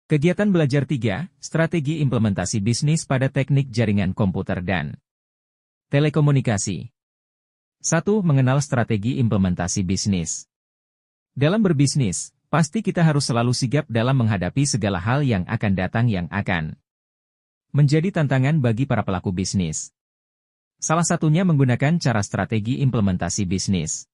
Kegiatan belajar 3, Strategi Implementasi Bisnis pada Teknik Jaringan Komputer dan Telekomunikasi. 1. Mengenal strategi implementasi bisnis. Dalam berbisnis, pasti kita harus selalu sigap dalam menghadapi segala hal yang akan datang yang akan menjadi tantangan bagi para pelaku bisnis. Salah satunya menggunakan cara strategi implementasi bisnis.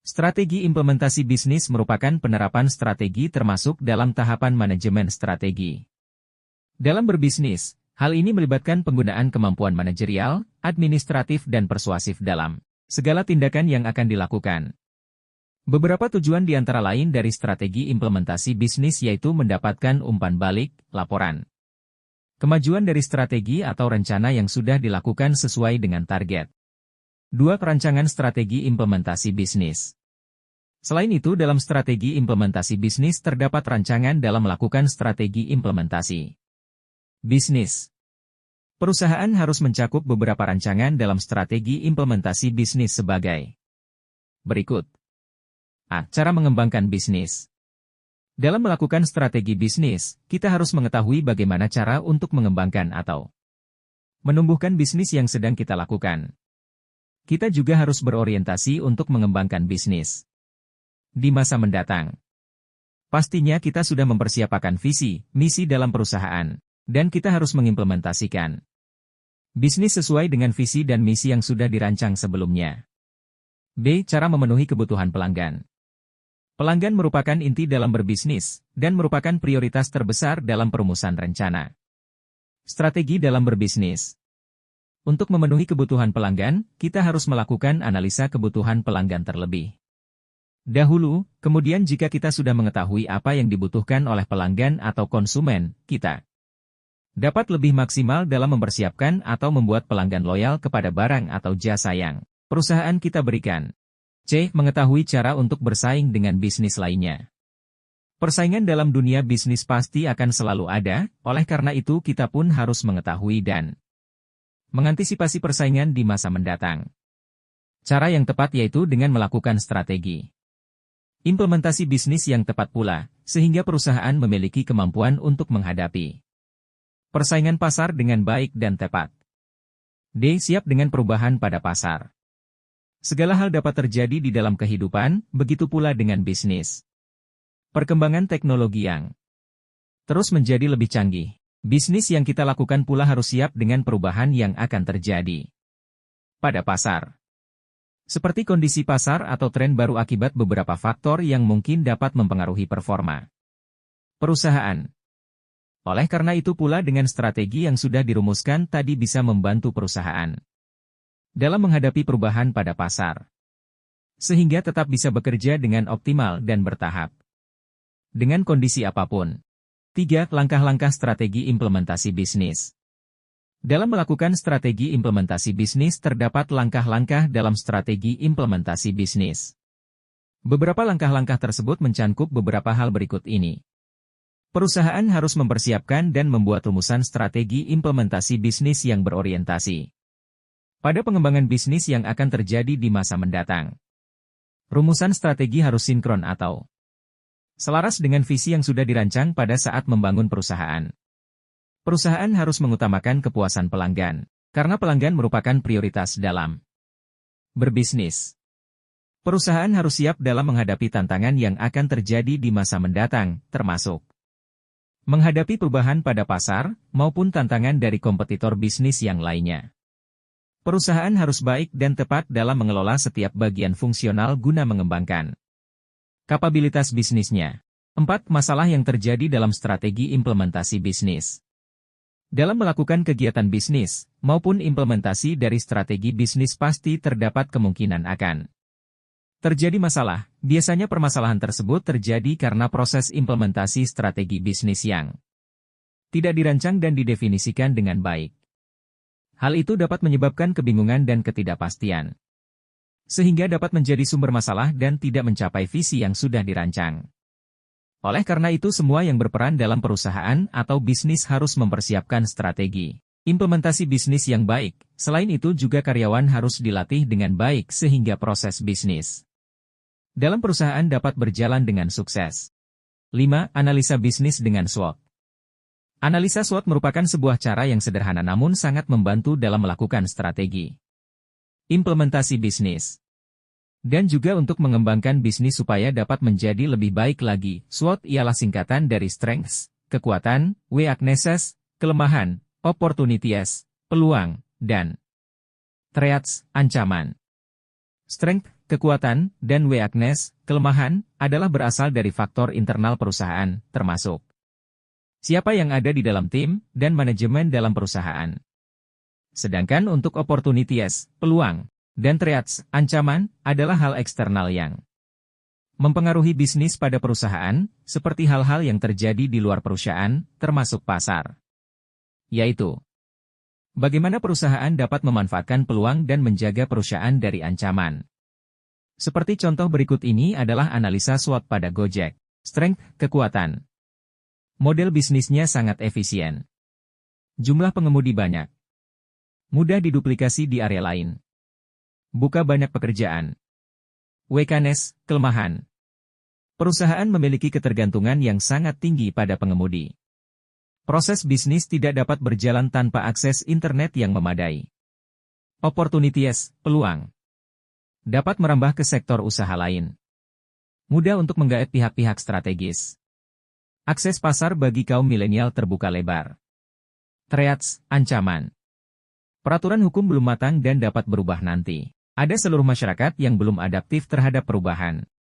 Strategi implementasi bisnis merupakan penerapan strategi termasuk dalam tahapan manajemen strategi. Dalam berbisnis, hal ini melibatkan penggunaan kemampuan manajerial, administratif dan persuasif dalam segala tindakan yang akan dilakukan. Beberapa tujuan di antara lain dari strategi implementasi bisnis yaitu mendapatkan umpan balik, laporan kemajuan dari strategi atau rencana yang sudah dilakukan sesuai dengan target. 2. Perancangan strategi implementasi bisnis. Selain itu, dalam strategi implementasi bisnis terdapat rancangan dalam melakukan strategi implementasi bisnis. Perusahaan harus mencakup beberapa rancangan dalam strategi implementasi bisnis sebagai berikut. A. Cara mengembangkan bisnis. Dalam melakukan strategi bisnis, kita harus mengetahui bagaimana cara untuk mengembangkan atau menumbuhkan bisnis yang sedang kita lakukan. Kita juga harus berorientasi untuk mengembangkan bisnis di masa mendatang. Pastinya kita sudah mempersiapkan visi, misi dalam perusahaan, dan kita harus mengimplementasikan bisnis sesuai dengan visi dan misi yang sudah dirancang sebelumnya. B. Cara memenuhi kebutuhan pelanggan. Pelanggan merupakan inti dalam berbisnis, dan merupakan prioritas terbesar dalam perumusan rencana strategi dalam berbisnis. Untuk memenuhi kebutuhan pelanggan, kita harus melakukan analisa kebutuhan pelanggan terlebih dahulu, kemudian jika kita sudah mengetahui apa yang dibutuhkan oleh pelanggan atau konsumen, kita dapat lebih maksimal dalam mempersiapkan atau membuat pelanggan loyal kepada barang atau jasa yang perusahaan kita berikan. C. Mengetahui cara untuk bersaing dengan bisnis lainnya. Persaingan dalam dunia bisnis pasti akan selalu ada, oleh karena itu kita pun harus mengetahui dan mengantisipasi persaingan di masa mendatang. Cara yang tepat yaitu dengan melakukan strategi implementasi bisnis yang tepat pula, sehingga perusahaan memiliki kemampuan untuk menghadapi persaingan pasar dengan baik dan tepat. D. Siap dengan perubahan pada pasar. Segala hal dapat terjadi di dalam kehidupan, begitu pula dengan bisnis. Perkembangan teknologi yang terus menjadi lebih canggih. Bisnis yang kita lakukan pula harus siap dengan perubahan yang akan terjadi pada pasar. Seperti kondisi pasar atau tren baru akibat beberapa faktor yang mungkin dapat mempengaruhi performa perusahaan. Oleh karena itu pula dengan strategi yang sudah dirumuskan tadi bisa membantu perusahaan dalam menghadapi perubahan pada pasar, sehingga tetap bisa bekerja dengan optimal dan bertahap dengan kondisi apapun. 3. Langkah-langkah strategi implementasi bisnis. Dalam melakukan strategi implementasi bisnis terdapat langkah-langkah dalam strategi implementasi bisnis. Beberapa langkah-langkah tersebut mencakup beberapa hal berikut ini. Perusahaan harus mempersiapkan dan membuat rumusan strategi implementasi bisnis yang berorientasi pada pengembangan bisnis yang akan terjadi di masa mendatang. Rumusan strategi harus sinkron atau selaras dengan visi yang sudah dirancang pada saat membangun perusahaan. Perusahaan harus mengutamakan kepuasan pelanggan, karena pelanggan merupakan prioritas dalam berbisnis. Perusahaan harus siap dalam menghadapi tantangan yang akan terjadi di masa mendatang, termasuk menghadapi perubahan pada pasar, maupun tantangan dari kompetitor bisnis yang lainnya. Perusahaan harus baik dan tepat dalam mengelola setiap bagian fungsional guna mengembangkan kapabilitas bisnisnya. 4. Masalah yang terjadi dalam strategi implementasi bisnis. Dalam melakukan kegiatan bisnis, maupun implementasi dari strategi bisnis pasti terdapat kemungkinan akan terjadi masalah. Biasanya permasalahan tersebut terjadi karena proses implementasi strategi bisnis yang tidak dirancang dan didefinisikan dengan baik. Hal itu dapat menyebabkan kebingungan dan ketidakpastian, sehingga dapat menjadi sumber masalah dan tidak mencapai visi yang sudah dirancang. Oleh karena itu semua yang berperan dalam perusahaan atau bisnis harus mempersiapkan strategi implementasi bisnis yang baik. Selain itu juga karyawan harus dilatih dengan baik sehingga proses bisnis dalam perusahaan dapat berjalan dengan sukses. 5. Analisa bisnis dengan SWOT. Analisa SWOT merupakan sebuah cara yang sederhana namun sangat membantu dalam melakukan strategi implementasi bisnis. Dan juga untuk mengembangkan bisnis supaya dapat menjadi lebih baik lagi. SWOT ialah singkatan dari strengths, kekuatan, weaknesses, kelemahan, opportunities, peluang, dan threats, ancaman. Strength, kekuatan, dan weakness, kelemahan, adalah berasal dari faktor internal perusahaan, termasuk siapa yang ada di dalam tim, dan manajemen dalam perusahaan. Sedangkan untuk opportunities, peluang, dan threats, ancaman, adalah hal eksternal yang mempengaruhi bisnis pada perusahaan, seperti hal-hal yang terjadi di luar perusahaan, termasuk pasar. Yaitu, bagaimana perusahaan dapat memanfaatkan peluang dan menjaga perusahaan dari ancaman. Seperti contoh berikut ini adalah analisa SWOT pada Gojek. Strength, kekuatan. Model bisnisnya sangat efisien. Jumlah pengemudi banyak. Mudah diduplikasi di area lain. Buka banyak pekerjaan. Weakness, kelemahan. Perusahaan memiliki ketergantungan yang sangat tinggi pada pengemudi. Proses bisnis tidak dapat berjalan tanpa akses internet yang memadai. Opportunities, peluang. Dapat merambah ke sektor usaha lain. Mudah untuk menggait pihak-pihak strategis. Akses pasar bagi kaum milenial terbuka lebar. Threats, ancaman. Peraturan hukum belum matang dan dapat berubah nanti. Ada seluruh masyarakat yang belum adaptif terhadap perubahan.